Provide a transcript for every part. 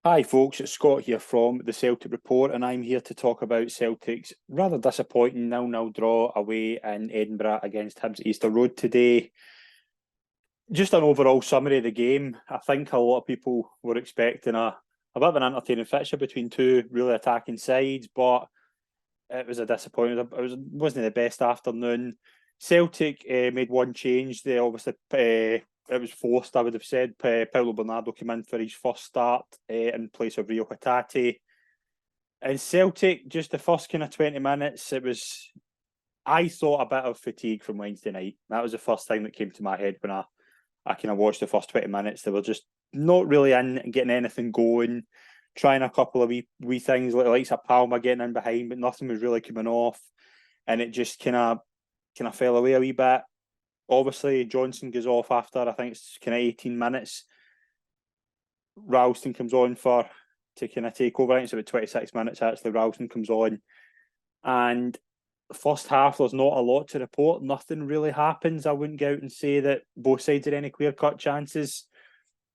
Hi folks, it's Scott here from the Celtic Report, and I'm here to talk about Celtic's rather disappointing 0-0 draw away in Edinburgh against Hibs at Easter Road today. Just an overall summary of the game. I think a lot of people were expecting a bit of an entertaining fixture between two really attacking sides, but it was a disappointment. Wasn't the best afternoon. Celtic made one change. They obviously it was forced, I would have said. Paulo Bernardo came in for his first start in place of Rio Hatate. And Celtic, just the first kind of 20 minutes, I thought a bit of fatigue from Wednesday night. That was the first thing that came to my head when I kind of watched the first 20 minutes. They were just not really in getting anything going, trying a couple of wee things like a Palma getting in behind, but nothing was really coming off. And it just kind of fell away a wee bit. Obviously, Johnson goes off after I think it's kind of 18 minutes. Ralston comes on to kind of take over. I think it's about 26 minutes actually. Ralston comes on, and first half there's not a lot to report. Nothing really happens. I wouldn't go out and say that both sides had any clear cut chances.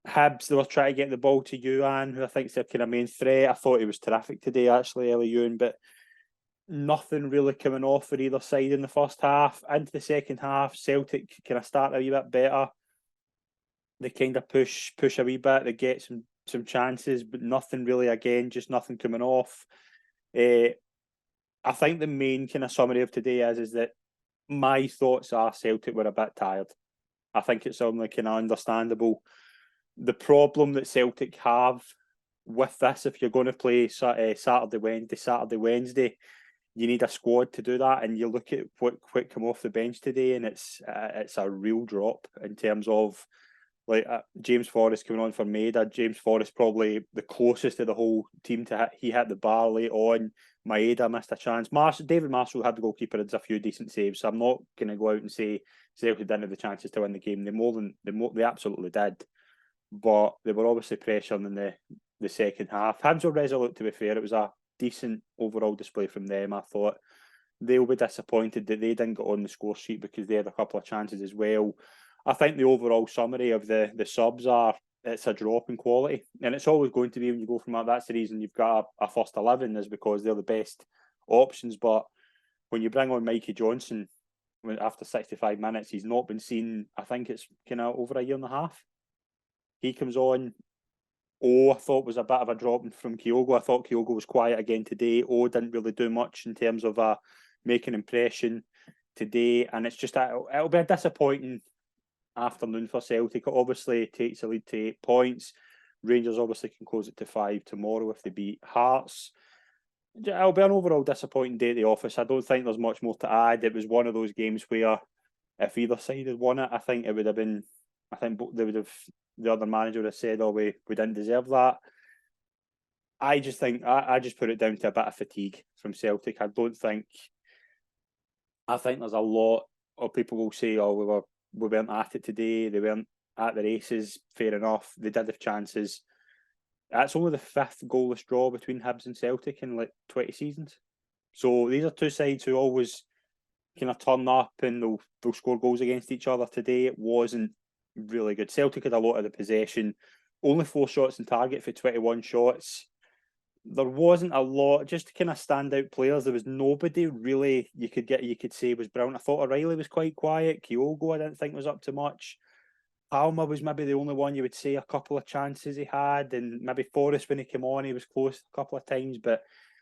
Hibs, they were trying to get the ball to Yuan, who I think is their kind of main threat. I thought he was terrific today, actually, Eli Yuan, but nothing really coming off for either side in the first half. Into the second half, Celtic kind of start a wee bit better. They kind of push a wee bit. They get some chances, but nothing really. Again, just nothing coming off. I think the main kind of summary of today is that my thoughts are Celtic were a bit tired. I think it's only kind of understandable. The problem that Celtic have with this, if you're going to play Saturday, Wednesday, you need a squad to do that. And you look at what come off the bench today, and it's a real drop in terms of like James Forrest coming on for Maeda. James Forrest probably the closest of the whole team to hit. He hit the bar late on. Maeda missed a chance. David Marshall had the goalkeeper. Did a few decent saves. So I'm not going to go out and say Celtic didn't have the chances to win the game. They absolutely did. But they were obviously pressuring in the second half. Hibs were resolute, to be fair. It was a decent overall display from them. I thought they'll be disappointed that they didn't get on the score sheet because they had a couple of chances as well. I think the overall summary of the subs are it's a drop in quality, and it's always going to be when you go from that. That's the reason you've got a first 11 is because they're the best options. But when you bring on Mikey Johnson after 65 minutes, he's not been seen. I think it's kind of over a year and a half. He comes on. I thought was a bit of a drop from Kyogo. I thought Kyogo was quiet again today. Didn't really do much in terms of making impression today, and it's just it'll be a disappointing afternoon for Celtic. It obviously takes the lead to 8 points. Rangers obviously can close it to 5 tomorrow if they beat Hearts. It'll be an overall disappointing day at the office. I don't think there's much more to add. It was one of those games where if either side had won it, I think it would have been. I think they would have. The other manager would have said, "Oh, we didn't deserve that." I just think I just put it down to a bit of fatigue from Celtic. I think there's a lot of people will say, "Oh, we weren't at it today. They weren't at the races." Fair enough. They did have chances. That's only the fifth goalless draw between Hibs and Celtic in like 20 seasons. So these are two sides who always kind of turn up and they'll score goals against each other. Today it wasn't really good. Celtic had a lot of the possession, only 4 shots in target for 21 shots. There wasn't a lot, just kind of standout players. There was nobody really you could say was brilliant. I thought O'Reilly was quite quiet. Kyogo I didn't think was up to much. Palma was maybe the only one you would say a couple of chances he had, and maybe Forrest when he came on he was close a couple of times, but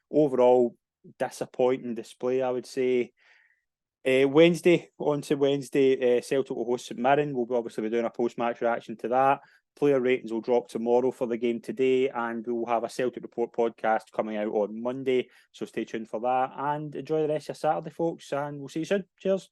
overall disappointing display I would say. Wednesday, Celtic will host St Mirren. We'll obviously be doing a post-match reaction to that. Player ratings will drop tomorrow for the game today, and we will have a Celtic Report podcast coming out on Monday. So stay tuned for that, and enjoy the rest of your Saturday, folks, and we'll see you soon. Cheers.